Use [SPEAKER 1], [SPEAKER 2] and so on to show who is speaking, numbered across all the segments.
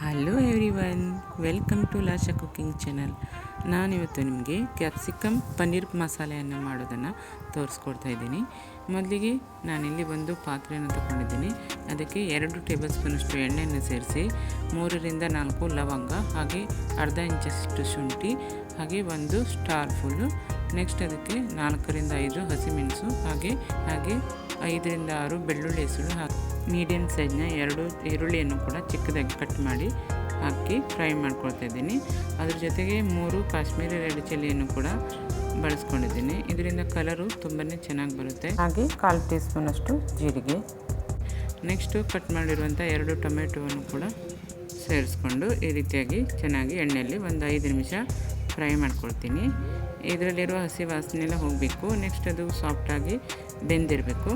[SPEAKER 1] Hello everyone, welcome to Lasha cooking channel. ನಾನಿವತ್ತು ನಿಮಗೆ capsicum paneer ಮಸಾಲೆಯನ್ನು ಮಾಡೋದನ್ನು ತೋರಿಸ್ಕೊಡ್ತಾ ಇದ್ದೀನಿ. ಮೊದಲಿಗೆ ನಾನಿಲ್ಲಿ ಒಂದು ಪಾತ್ರೆಯನ್ನು ತಗೊಂಡಿದ್ದೀನಿ. ಅದಕ್ಕೆ 2 ಟೇಬಲ್ ಸ್ಪೂನಷ್ಟು ಎಣ್ಣೆಯನ್ನು ಸೇರಿಸಿ 3ರಿಂದ 4 ಲವಂಗ, ಹಾಗೆ ಅರ್ಧ ಇಂಚಷ್ಟು ಶುಂಠಿ, ಹಾಗೆ ಒಂದು ಸ್ಟಾರ್ ಫುಲ್ಲು. ನೆಕ್ಸ್ಟ್ ಅದಕ್ಕೆ 4ರಿಂದ 5 ಹಸಿಮೆಣಸು, ಹಾಗೆ 5ರಿಂದ 6 ಬೆಳ್ಳುಳ್ಳಿ ಹೆಸರು, ಮೀಡಿಯಮ್ ಸೈಜ್ನ 2 ಈರುಳ್ಳಿಯನ್ನು ಕೂಡ ಚಿಕ್ಕದಾಗಿ ಕಟ್ ಮಾಡಿ ಹಾಕಿ ಫ್ರೈ ಮಾಡ್ಕೊಳ್ತಾ ಇದ್ದೀನಿ. ಅದ್ರ ಜೊತೆಗೆ 3 ಕಾಶ್ಮೀರಿ ರೆಡ್ ಚಿಲ್ಲಿಯನ್ನು ಕೂಡ ಬಳಸ್ಕೊಂಡಿದ್ದೀನಿ. ಇದರಿಂದ ಕಲರು ತುಂಬಾ ಚೆನ್ನಾಗಿ ಬರುತ್ತೆ. ಹಾಗೆ 1/4 ಟೀ ಸ್ಪೂನಷ್ಟು ಜೀರಿಗೆ. ನೆಕ್ಸ್ಟು ಕಟ್ ಮಾಡಿರುವಂಥ 2 ಟೊಮೆಟೊವನ್ನು ಕೂಡ ಸೇರಿಸ್ಕೊಂಡು ಈ ರೀತಿಯಾಗಿ ಚೆನ್ನಾಗಿ ಎಣ್ಣೆಯಲ್ಲಿ ಒಂದು 5 ನಿಮಿಷ ಫ್ರೈ ಮಾಡ್ಕೊಳ್ತೀನಿ. ಇದರಲ್ಲಿರೋ ಹಸಿ ವಾಸನೆ ಎಲ್ಲ ಹೋಗಬೇಕು. ನೆಕ್ಸ್ಟ್ ಅದು ಸಾಫ್ಟಾಗಿ ಬೆಂದಿರಬೇಕು.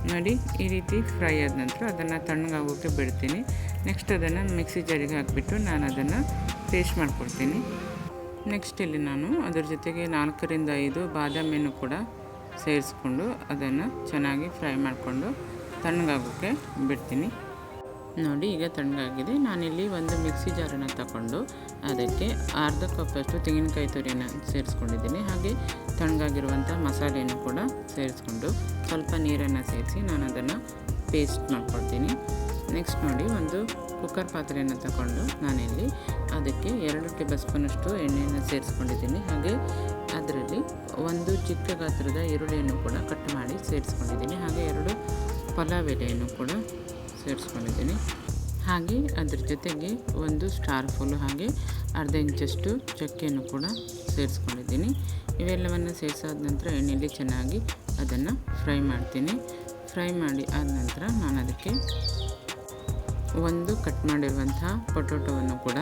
[SPEAKER 1] ನೋಡಿ, ಈ ರೀತಿ ಫ್ರೈ ಆದ ನಂತರ ಅದನ್ನು ತಣ್ಣಗಾಗೋಕ್ಕೆ ಬಿಡ್ತೀನಿ. ನೆಕ್ಸ್ಟ್ ಅದನ್ನು ಮಿಕ್ಸಿ ಜಾರಿಗೆ ಹಾಕಿಬಿಟ್ಟು ನಾನು ಅದನ್ನು ಪೇಸ್ಟ್ ಮಾಡ್ಕೊಳ್ತೀನಿ. ನೆಕ್ಸ್ಟ್ ಇಲ್ಲಿ ನಾನು ಅದರ ಜೊತೆಗೆ 4ರಿಂದ 5 ಬಾದಾಮಿಯನ್ನು ಕೂಡ ಸೇರಿಸ್ಕೊಂಡು ಅದನ್ನು ಚೆನ್ನಾಗಿ ಫ್ರೈ ಮಾಡಿಕೊಂಡು ತಣ್ಣಗಾಗೋಕ್ಕೆ ಬಿಡ್ತೀನಿ. ನೋಡಿ, ಈಗ ತಣ್ಣಗಾಗಿದೆ. ನಾನಿಲ್ಲಿ ಒಂದು ಮಿಕ್ಸಿ ಜಾರನ್ನು ತಗೊಂಡು ಅದಕ್ಕೆ ಅರ್ಧ ಕಪ್ಪಷ್ಟು ತೆಂಗಿನಕಾಯಿ ತುರಿಯನ್ನು ಸೇರಿಸ್ಕೊಂಡಿದ್ದೀನಿ. ಹಾಗೆ ತಣ್ಣಗಾಗಿರುವಂಥ ಮಸಾಲೆಯನ್ನು ಕೂಡ ಸೇರಿಸ್ಕೊಂಡು ಸ್ವಲ್ಪ ನೀರನ್ನು ಸೇರಿಸಿ ನಾನು ಅದನ್ನು ಪೇಸ್ಟ್ ಮಾಡ್ಕೊಳ್ತೀನಿ. ನೆಕ್ಸ್ಟ್ ನೋಡಿ, ಒಂದು ಕುಕ್ಕರ್ ಪಾತ್ರೆಯನ್ನು ತಗೊಂಡು ನಾನಿಲ್ಲಿ ಅದಕ್ಕೆ 2 ಟೇಬಲ್ ಸ್ಪೂನಷ್ಟು ಎಣ್ಣೆಯನ್ನು ಸೇರಿಸ್ಕೊಂಡಿದ್ದೀನಿ. ಹಾಗೆ ಅದರಲ್ಲಿ ಒಂದು ಚಿಕ್ಕ ಗಾತ್ರದ ಈರುಳ್ಳಿಯನ್ನು ಕೂಡ ಕಟ್ ಮಾಡಿ ಸೇರಿಸ್ಕೊಂಡಿದ್ದೀನಿ. ಹಾಗೆ 2 ಪಲಾವ್ ಎಲೆಯನ್ನು ಕೂಡ ಸೇರಿಸ್ಕೊಂಡಿದ್ದೀನಿ. ಹಾಗೆ ಅದ್ರ ಜೊತೆಗೆ ಒಂದು ಸ್ಟಾರ್ ಫುಲ್ಲು, ಹಾಗೆ ಅರ್ಧ ಇಂಚಷ್ಟು ಚಕ್ಕೆಯನ್ನು ಕೂಡ ಸೇರಿಸ್ಕೊಂಡಿದ್ದೀನಿ. ಇವೆಲ್ಲವನ್ನು ಸೇರಿಸಾದ ನಂತರ ಎಣ್ಣೆಯಲ್ಲಿ ಚೆನ್ನಾಗಿ ಅದನ್ನು ಫ್ರೈ ಮಾಡ್ತೀನಿ. ಫ್ರೈ ಮಾಡಿ ಆದ ನಂತರ ನಾನು ಅದಕ್ಕೆ ಒಂದು ಕಟ್ ಮಾಡಿರುವಂತಹ ಪೊಟೊಟೊವನ್ನು ಕೂಡ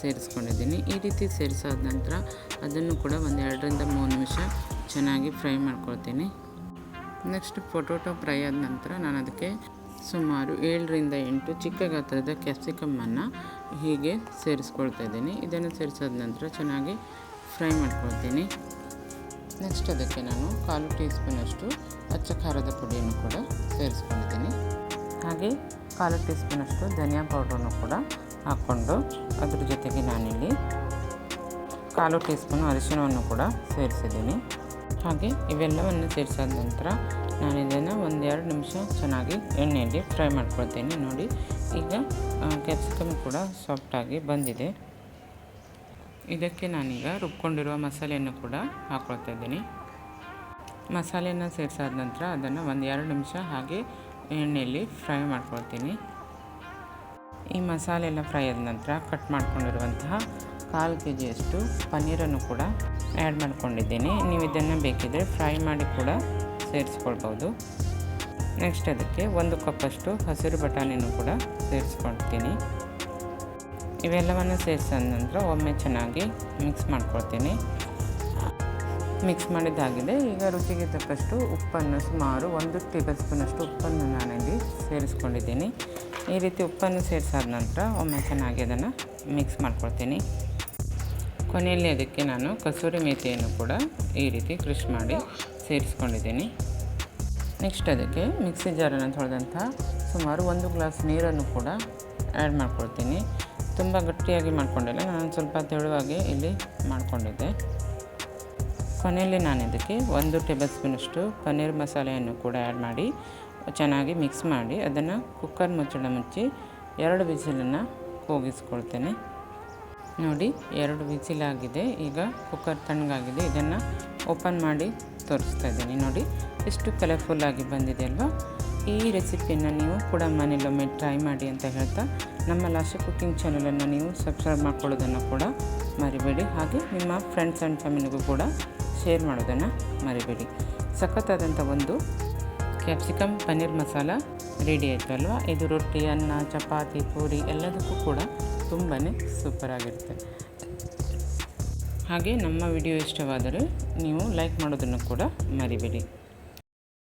[SPEAKER 1] ಸೇರಿಸ್ಕೊಂಡಿದ್ದೀನಿ. ಈ ರೀತಿ ಸೇರಿಸಾದ ನಂತರ ಅದನ್ನು ಕೂಡ ಒಂದು 2ರಿಂದ 3 ನಿಮಿಷ ಚೆನ್ನಾಗಿ ಫ್ರೈ ಮಾಡ್ಕೊಳ್ತೀನಿ. ನೆಕ್ಸ್ಟ್ ಪೊಟೊಟೊ ಫ್ರೈ ಆದ ನಂತರ ನಾನು ಅದಕ್ಕೆ ಸುಮಾರು 7ರಿಂದ 8 ಚಿಕ್ಕ ಗಾತ್ರದ ಕ್ಯಾಪ್ಸಿಕಮ್ಮನ್ನು ಹೀಗೆ ಸೇರಿಸ್ಕೊಳ್ತಾ ಇದ್ದೀನಿ. ಇದನ್ನು ಸೇರಿಸಾದ ನಂತರ ಚೆನ್ನಾಗಿ ಫ್ರೈ ಮಾಡ್ಕೊಳ್ತೀನಿ. ನೆಕ್ಸ್ಟ್ ಅದಕ್ಕೆ ನಾನು 1/4 ಟೀ ಸ್ಪೂನಷ್ಟು ಅಚ್ಚ ಖಾರದ ಪುಡಿಯನ್ನು ಕೂಡ ಸೇರಿಸ್ಕೊಂಡಿದ್ದೀನಿ. ಹಾಗೆ 1/4 ಟೀ ಸ್ಪೂನಷ್ಟು ಧನಿಯಾ ಪೌಡ್ರನ್ನು ಕೂಡ ಹಾಕ್ಕೊಂಡು ಅದ್ರ ಜೊತೆಗೆ ನಾನಿಲ್ಲಿ 1/4 ಟೀ ಸ್ಪೂನ್ ಅರಿಶಿಣವನ್ನು ಕೂಡ ಸೇರಿಸಿದ್ದೀನಿ. ಹಾಗೆ ಇವೆಲ್ಲವನ್ನು ಸೇರಿಸಾದ ನಂತರ ನಾನು ಇದನ್ನು 1-2 ನಿಮಿಷ ಚೆನ್ನಾಗಿ ಎಣ್ಣೆಯಲ್ಲಿ ಫ್ರೈ ಮಾಡ್ಕೊಳ್ತೀನಿ. ನೋಡಿ, ಈಗ ಕ್ಯಾಪ್ಸಿಕಮ್ ಕೂಡ ಸಾಫ್ಟಾಗಿ ಬಂದಿದೆ. ಇದಕ್ಕೆ ನಾನೀಗ ರುಬ್ಕೊಂಡಿರುವ ಮಸಾಲೆಯನ್ನು ಕೂಡ ಹಾಕ್ಕೊಳ್ತಾ ಇದ್ದೀನಿ. ಮಸಾಲೆಯನ್ನು ಸೇರಿಸಾದ ನಂತರ ಅದನ್ನು 1-2 ನಿಮಿಷ ಹಾಗೆ ಎಣ್ಣೆಯಲ್ಲಿ ಫ್ರೈ ಮಾಡ್ಕೊಳ್ತೀನಿ. ಈ ಮಸಾಲೆ ಎಲ್ಲ ಫ್ರೈ ಆದ ನಂತರ ಕಟ್ ಮಾಡ್ಕೊಂಡಿರುವಂತಹ 1/4 kgಯಷ್ಟು ಪನ್ನೀರನ್ನು ಕೂಡ ಆ್ಯಡ್ ಮಾಡ್ಕೊಂಡಿದ್ದೀನಿ. ನೀವು ಇದನ್ನು ಬೇಕಿದ್ದರೆ ಫ್ರೈ ಮಾಡಿ ಕೂಡ ಸೇರಿಸ್ಕೊಳ್ಬೋದು. ನೆಕ್ಸ್ಟ್ ಅದಕ್ಕೆ 1 ಕಪ್ಪಷ್ಟು ಹಸಿರು ಬಟಾಣಿಯನ್ನು ಕೂಡ ಸೇರಿಸ್ಕೊಳ್ತೀನಿ. ಇವೆಲ್ಲವನ್ನು ಸೇರಿಸಿದ ನಂತರ ಒಮ್ಮೆ ಚೆನ್ನಾಗಿ ಮಿಕ್ಸ್ ಮಾಡ್ಕೊಳ್ತೀನಿ. ಮಿಕ್ಸ್ ಮಾಡಿದ್ದಾಗಿದೆ. ಈಗ ರುಚಿಗೆ ತಕ್ಕಷ್ಟು ಉಪ್ಪನ್ನು ಸುಮಾರು 1 ಟೇಬಲ್ ಸ್ಪೂನಷ್ಟು ಉಪ್ಪನ್ನು ನಾನಲ್ಲಿ ಸೇರಿಸ್ಕೊಂಡಿದ್ದೀನಿ. ಈ ರೀತಿ ಉಪ್ಪನ್ನು ಸೇರಿಸಾದ ನಂತರ ಒಮ್ಮೆ ಚೆನ್ನಾಗಿ ಅದನ್ನು ಮಿಕ್ಸ್ ಮಾಡ್ಕೊಳ್ತೀನಿ. ಕೊನೆಯಲ್ಲಿ ಅದಕ್ಕೆ ನಾನು ಕಸೂರಿ ಮೇಥಿಯನ್ನು ಕೂಡ ಈ ರೀತಿ ಕ್ರಷ್ ಮಾಡಿ ಸೇರಿಸ್ಕೊಂಡಿದ್ದೀನಿ. ನೆಕ್ಸ್ಟ್ ಅದಕ್ಕೆ ಮಿಕ್ಸಿ ಜಾರನ್ನು ತೊಳೆದಂಥ ಸುಮಾರು 1 ಗ್ಲಾಸ್ ನೀರನ್ನು ಕೂಡ ಆ್ಯಡ್ ಮಾಡ್ಕೊಳ್ತೀನಿ. ತುಂಬ ಗಟ್ಟಿಯಾಗಿ ಮಾಡ್ಕೊಂಡಿಲ್ಲ, ನಾನು ಸ್ವಲ್ಪ ತೆಳುವಾಗಿ ಇಲ್ಲಿ ಮಾಡ್ಕೊಂಡಿದ್ದೆ. ಕೊನೆಯಲ್ಲಿ ನಾನು ಇದಕ್ಕೆ 1 ಟೇಬಲ್ ಸ್ಪೂನಷ್ಟು ಪನ್ನೀರ್ ಮಸಾಲೆಯನ್ನು ಕೂಡ ಆ್ಯಡ್ ಮಾಡಿ ಚೆನ್ನಾಗಿ ಮಿಕ್ಸ್ ಮಾಡಿ ಅದನ್ನು ಕುಕ್ಕರ್ ಮುಚ್ಚಳ ಮುಚ್ಚಿ 2 ವಿಸಿಲನ್ನು ಕೂಗಿಸ್ಕೊಳ್ತೇನೆ. ನೋಡಿ, 2 ವಿಸಿಲಾಗಿದೆ. ಈಗ ಕುಕ್ಕರ್ ತಣ್ಣಗಾಗಿದೆ. ಇದನ್ನು ಓಪನ್ ಮಾಡಿ ತೋರಿಸ್ತಾ ಇದ್ದೀನಿ. ನೋಡಿ, ಎಷ್ಟು ಕಲರ್ಫುಲ್ಲಾಗಿ ಬಂದಿದೆ ಅಲ್ವಾ? ಈ ರೆಸಿಪಿಯನ್ನು ನೀವು ಕೂಡ ಮನೇಲೊಮ್ಮೆ ಟ್ರೈ ಮಾಡಿ ಅಂತ ಹೇಳ್ತಾ ನಮ್ಮ ಲಾಶಾ ಕುಕಿಂಗ್ ಚಾನಲನ್ನು ನೀವು ಸಬ್ಸ್ಕ್ರೈಬ್ ಮಾಡ್ಕೊಳ್ಳೋದನ್ನು ಕೂಡ ಮರಿಬೇಡಿ. ಹಾಗೆ ನಿಮ್ಮ ಫ್ರೆಂಡ್ಸ್ ಆ್ಯಂಡ್ ಫ್ಯಾಮಿಲಿಗೂ ಕೂಡ ಶೇರ್ ಮಾಡೋದನ್ನು ಮರಿಬೇಡಿ. ಸಖತ್ತಾದಂಥ ಒಂದು ಕ್ಯಾಪ್ಸಿಕಮ್ ಪನ್ನೀರ್ ಮಸಾಲ ರೆಡಿ ಆಯಿತು ಅಲ್ವಾ? ಇದು ರೊಟ್ಟಿ, ಅನ್ನ, ಚಪಾತಿ, ಪೂರಿ ಎಲ್ಲದಕ್ಕೂ ಕೂಡ ತುಂಬಾ ಸೂಪರಾಗಿರುತ್ತೆ. ಹಾಗೆ ನಮ್ಮ ವಿಡಿಯೋ ಇಷ್ಟವಾದರೆ ನೀವು ಲೈಕ್ ಮಾಡೋದನ್ನು ಕೂಡ ಮರಿಬೇಡಿ.